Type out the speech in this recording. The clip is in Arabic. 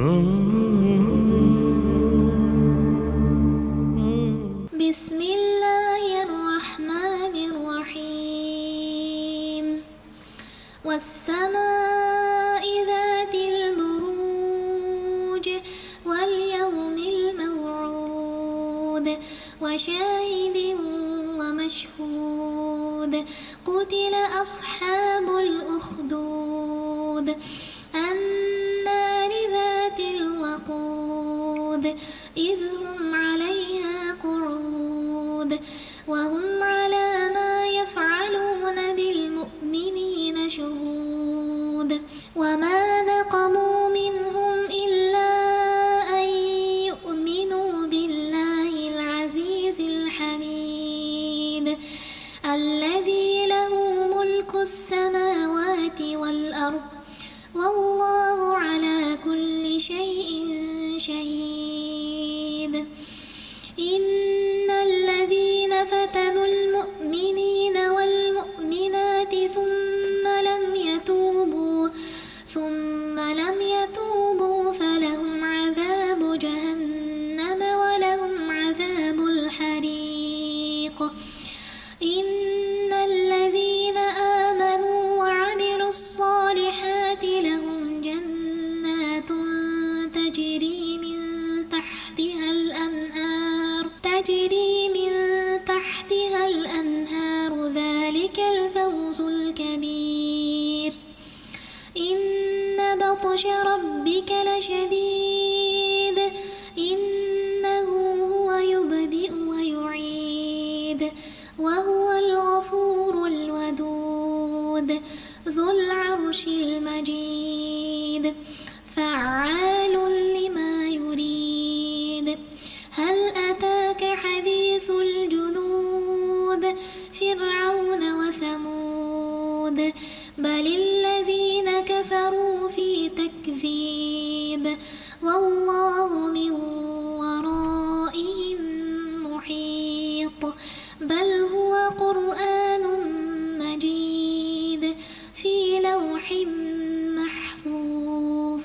بسم الله الرحمن الرحيم والسماء ذات البروج واليوم الموعود وشاهد ومشهود قتل أصحاب الأخدود النار ذات الوقود إذ هم عليها قعود وهم على ما يفعلون بالمؤمنين شهود وما نقموا منهم إلا أن يؤمنوا بالله العزيز الحميد الذي له ملك السماوات والأرض والله على كل شيء شهيد إن الذين فتنوا المؤمنين والمؤمنات ثم لم يتوبوا فلهم عذاب جهنم ولهم عذاب الحريق إن الذين آمنوا وعملوا الصالحات لهم جنات تجري من تحتها الأنهار ذلك الفوز الكبير إن بطش ربك لشديد إنه هو يبدئ ويعيد وهو الغفور الودود ذو العرش المجيد فعال لما يريد هل أتاك حديث الجنود فرعون وثمود بل الذين كفروا في تكذيب والله من ورائهم محيط بل هو قرآن مجيد في لوح محفوظ